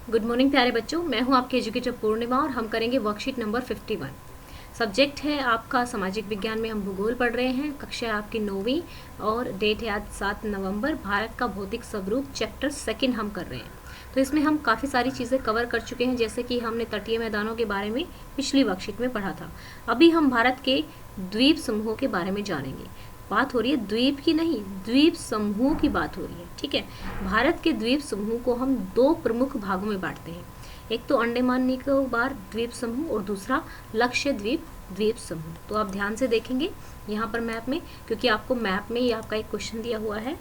Good morning प्यारे बच्चों, मैं हूं आपके एजुकेटर पूर्णिमा और हम करेंगे वर्कशीट नंबर 51। सब्जेक्ट है आपका सामाजिक विज्ञान में हम भूगोल पढ़ रहे हैं। कक्षा है आपकी 9वीं और डेट है आज 7 नवंबर। भारत का भौतिक स्वरूप चैप्टर 2 हम कर रहे हैं। तो इसमें हम काफ़ी सारी चीज़ें कवर कर चुके हैं, जैसे कि हमने तटीय मैदानों के बारे में पिछली वर्कशीट में पढ़ा था। अभी हम भारत के द्वीप समूहों के बारे में जानेंगे। बात हो रही है द्वीप की नहीं, द्वीप समूह की बात हो रही है। ठीक है, भारत के द्वीप समूह को हम दो प्रमुख भागों में बांटते हैं। एक तो अंडमान निकोबार द्वीप समूह और दूसरा लक्षद्वीप द्वीप समूह। तो आप ध्यान से देखेंगे यहाँ पर मैप में, क्योंकि आपको मैप में ये आपका एक क्वेश्चन दिया हुआ है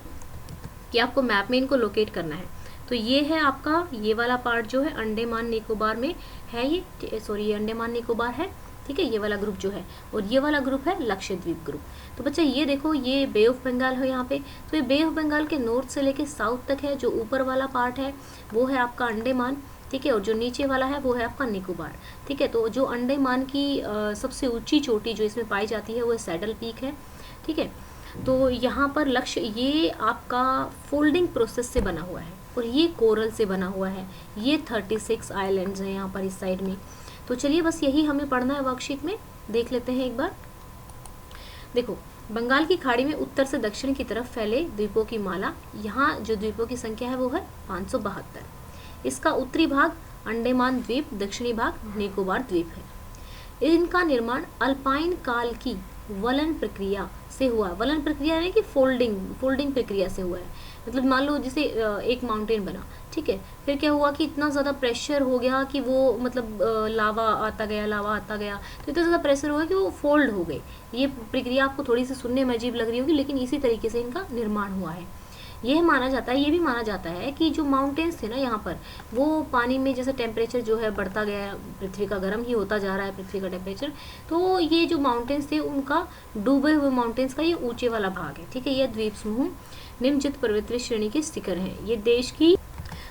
कि आपको मैप में इनको लोकेट करना है। तो ये है आपका ये वाला पार्ट जो है अंडमान निकोबार में है, ये सॉरी ये अंडमान निकोबार है। ठीक है, ये वाला ग्रुप जो है, और ये वाला ग्रुप है लक्षद्वीप ग्रुप। तो बच्चा ये देखो, ये बे ऑफ बंगाल है यहाँ पे। तो ये बे ऑफ बंगाल के नॉर्थ से लेके साउथ तक है। जो ऊपर वाला पार्ट है वो है आपका अंडमान, ठीक है, और जो नीचे वाला है वो है आपका निकोबार। ठीक है, तो जो अंडमान की सबसे ऊंची चोटी जो इसमें पाई जाती है वो सैडल पीक है। ठीक है, तो यहाँ पर लक्ष्य ये आपका फोल्डिंग प्रोसेस से बना हुआ है और ये कोरल से बना हुआ है। ये 36 आइलैंड्स हैं यहाँ पर इस साइड में। तो चलिए बस यही हमें पढ़ना है वर्कशीट में। देख लेते हैं एक बार। देखो, बंगाल की खाड़ी में उत्तर से दक्षिण की तरफ फैले द्वीपों की माला। यहाँ जो द्वीपों की संख्या है वो है 572। इसका उत्तरी भाग अंडमान द्वीप, दक्षिणी भाग निकोबार द्वीप है। इनका निर्माण अल्पाइन काल की वलन प्रक्रिया से हुआ। वलन प्रक्रिया यानी कि फोल्डिंग प्रक्रिया से हुआ है। मतलब मान लो जैसे एक माउंटेन बना, ठीक है, फिर क्या हुआ कि इतना ज़्यादा प्रेशर हो गया कि वो मतलब लावा आता गया, तो इतना ज़्यादा प्रेशर हो गया कि वो फोल्ड हो गए। ये प्रक्रिया आपको थोड़ी सी सुनने में अजीब लग रही होगी, लेकिन इसी तरीके से इनका निर्माण हुआ है। यह माना जाता है, ये भी माना जाता है कि जो माउंटेन्स थे ना यहाँ पर, वो पानी में जैसे टेम्परेचर जो है बढ़ता गया, पृथ्वी का गर्म ही होता जा रहा है पृथ्वी का टेम्परेचर, तो ये जो माउंटेन्स थे उनका डूबे हुए माउंटेन्स का ये ऊंचे वाला भाग है। ठीक है, यह द्वीप समूह निम्नलिखित पर्वतीय श्रेणी के शिखर हैं। ये देश की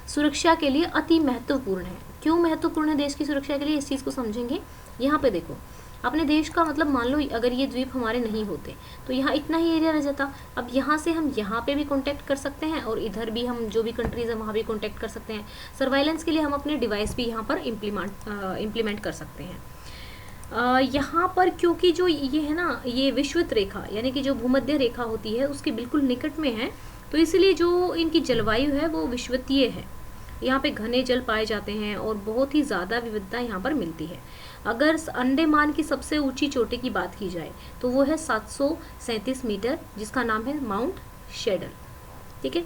सुरक्षा के लिए अति महत्वपूर्ण है। क्यों महत्वपूर्ण है देश की सुरक्षा के लिए, इस चीज़ को समझेंगे। यहाँ पे देखो, अपने देश का मतलब मान लो अगर ये द्वीप हमारे नहीं होते तो यहाँ इतना ही एरिया रह जाता। अब यहाँ से हम यहाँ पे भी कांटेक्ट कर सकते हैं और इधर भी हम जो भी कंट्रीज है वहाँ भी कांटेक्ट कर सकते हैं। सर्वाइलेंस के लिए हम अपने डिवाइस भी यहाँ पर इम्प्लीमेंट कर सकते हैं। यहाँ पर क्योंकि जो ये है ना, ये विषुवत रेखा यानी कि जो भूमध्य रेखा होती है उसके बिल्कुल निकट में है, तो इसलिए जो इनकी जलवायु है वो विषुवतीय है। यहाँ पे घने जल पाए जाते हैं और बहुत ही ज़्यादा विविधता यहाँ पर मिलती है। अगर अंडमान की सबसे ऊंची चोटी की बात की जाए तो वो है 737 मीटर, जिसका नाम है माउंट शेडल। ठीक है,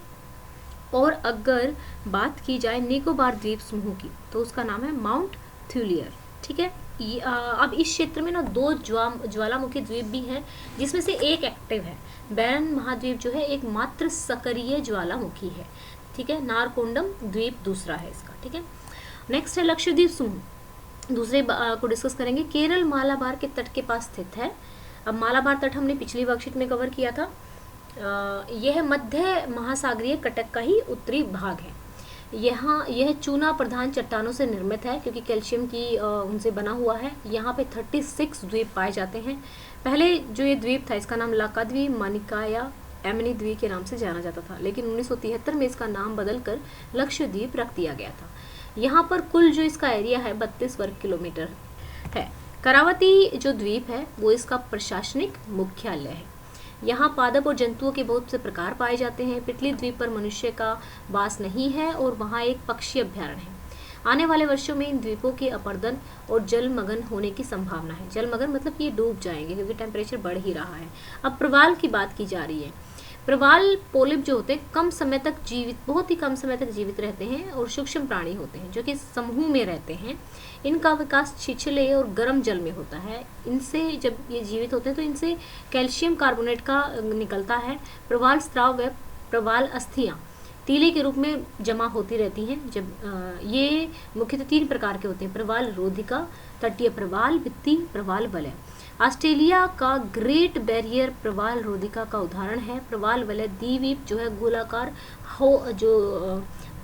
और अगर बात की जाए निकोबार द्वीप समूह की तो उसका नाम है माउंट थ्यूलियर। ठीक है, अब इस क्षेत्र में ना दो ज्वालामुखी द्वीप भी हैं, जिसमें से एक एक्टिव है। बैरन महाद्वीप जो है एक मात्र सक्रिय ज्वालामुखी है। ठीक है, नारकोंडम द्वीप दूसरा है इसका। ठीक है, नेक्स्ट है लक्षद्वीप समूह, दूसरे को डिस्कस करेंगे। केरल मालाबार के तट के पास स्थित है। अब मालाबार तट हमने पिछली वर्कशीट में कवर किया था। यह मध्य महासागरीय कटक का ही उत्तरी भाग है। यहाँ यह चूना प्रधान चट्टानों से निर्मित है, क्योंकि कैल्शियम की उनसे बना हुआ है। यहाँ पे 36 द्वीप पाए जाते हैं। पहले जो ये द्वीप था इसका नाम लाकाद्वीप, मानिका या एमनी द्वीप के नाम से जाना जाता था, लेकिन 1973 में इसका नाम बदलकर लक्षद्वीप रख दिया गया था। यहाँ पर कुल जो इसका एरिया है 32 वर्ग किलोमीटर है। करावती जो द्वीप है वो इसका प्रशासनिक मुख्यालय है। यहाँ पादप और जंतुओं के बहुत से प्रकार पाए जाते हैं। पिटली द्वीप पर मनुष्य का वास नहीं है और वहाँ एक पक्षी अभ्यारण्य है। आने वाले वर्षों में इन द्वीपों के अपरदन और जलमग्न होने की संभावना है। जलमग्न मतलब ये डूब जाएंगे क्योंकि टेम्परेचर बढ़ ही रहा है। अब प्रवाल की बात की जा रही है। प्रवाल पोलिप जो होते हैं कम समय तक जीवित, बहुत ही कम समय तक जीवित रहते हैं और सूक्ष्म प्राणी होते हैं जो कि समूह में रहते हैं। इनका विकास छिछले और गर्म जल में होता है। इनसे जब ये जीवित होते हैं तो इनसे कैल्शियम कार्बोनेट का निकलता है। प्रवाल स्राव व प्रवाल अस्थियाँ तीले के रूप में जमा होती रहती हैं। जब ये मुख्यतः 3 प्रकार के होते हैं: प्रवाल रोधिका, तटीय प्रवाल, वित्तीय प्रवाल वलय। ऑस्ट्रेलिया का ग्रेट बैरियर प्रवाल रोधिका का उदाहरण है। प्रवाल वलय द्वीप जो है गोलाकार जो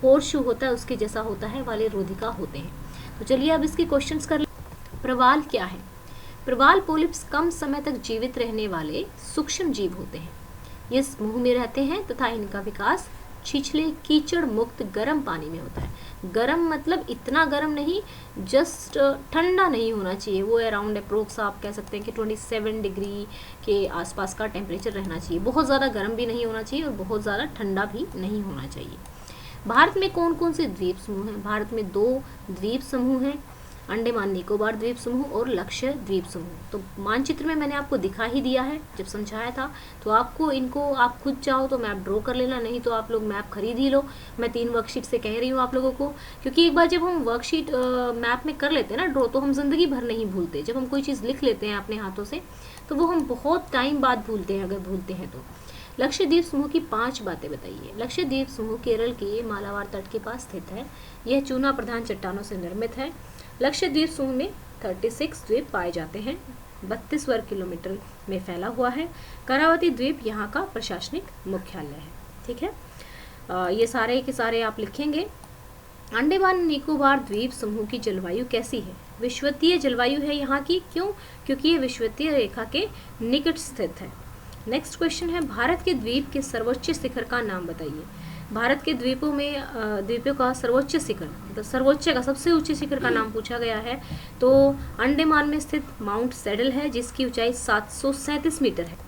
होर्शू होता है उसके जैसा होता है वाले रोधिका होते हैं। तो चलिए अब इसके क्वेश्चंस कर ले। प्रवाल क्या है? प्रवाल पोलिप्स कम समय तक जीवित रहने वाले सूक्ष्म जीव होते हैं। ये समूह में रहते हैं तथा इनका विकास छिछले कीचड़ मुक्त गर्म पानी में होता है। गर्म मतलब इतना गर्म नहीं, जस्ट ठंडा नहीं होना चाहिए, वो अराउंड अप्रोक्स आप कह सकते हैं कि 27 डिग्री के आसपास का टेम्परेचर रहना चाहिए। बहुत ज़्यादा गर्म भी नहीं होना चाहिए और बहुत ज़्यादा ठंडा भी नहीं होना चाहिए। भारत में कौन कौन से द्वीप समूह हैं? भारत में 2 द्वीप समूह हैं, अंडमान निकोबार द्वीप समूह और लक्षद्वीप द्वीप समूह। तो मानचित्र में मैंने आपको दिखा ही दिया है जब समझाया था, तो आपको इनको आप खुद चाहो तो मैप ड्रॉ कर लेना, नहीं तो आप लोग मैप खरीद ही लो। मैं 3 वर्कशीट से कह रही हूँ आप लोगों को, क्योंकि एक बार जब हम वर्कशीट मैप में कर लेते हैं ना ड्रॉ, तो हम जिंदगी भर नहीं भूलते। जब हम कोई चीज़ लिख लेते हैं अपने हाथों से तो वो हम बहुत टाइम बाद भूलते हैं, अगर भूलते हैं तो। लक्षद्वीप समूह की 5 बातें बताइए। लक्षद्वीप समूह केरल के मालाबार तट के पास स्थित है। यह चूना प्रधान चट्टानों से निर्मित है। लक्षद्वीप समूह में 36 द्वीप पाए जाते हैं, 32 वर्ग किलोमीटर में फैला हुआ है। करावती द्वीप यहाँ का प्रशासनिक मुख्यालय है। ठीक है, ये सारे के सारे आप लिखेंगे। अंडमान निकोबार द्वीप समूह की जलवायु कैसी है? विषुवतीय जलवायु है यहाँ की। क्यों? क्योंकि ये विषुवतीय रेखा के निकट स्थित है। नेक्स्ट क्वेश्चन है, भारत के द्वीप के सर्वोच्च शिखर का नाम बताइए। भारत के द्वीपों का सर्वोच्च शिखर, मतलब सर्वोच्च का सबसे ऊंचे शिखर का नाम पूछा गया है, तो अंडमान में स्थित माउंट सैडल है, जिसकी ऊंचाई 737 मीटर है।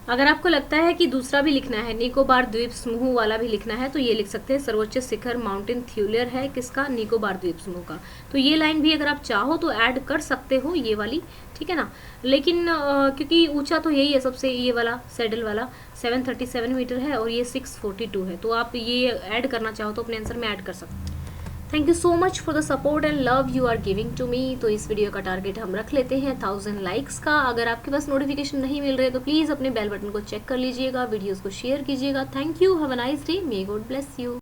अगर आपको लगता है कि दूसरा भी लिखना है, निकोबार द्वीप समूह वाला भी लिखना है, तो ये लिख सकते हैं, सर्वोच्च शिखर माउंटेन थ्यूलियर है, किसका? निकोबार द्वीप समूह का। तो ये लाइन भी अगर आप चाहो तो ऐड कर सकते हो, ये वाली, ठीक है ना। लेकिन क्योंकि ऊंचा तो यही है सबसे, ये वाला सैडल वाला 737 मीटर है और ये 642 है, तो आप ये ऐड करना चाहो तो अपने आंसर में ऐड कर सकते हैं। Thank you so much for the support and love you are giving to me. तो इस वीडियो का टारगेट हम रख लेते हैं 1000 लाइक्स का। अगर आपके पास नोटिफिकेशन नहीं मिल रहे तो प्लीज़ अपने बेल बटन को चेक कर लीजिएगा, वीडियोस को शेयर कीजिएगा। Thank you, have a nice day, may God bless you.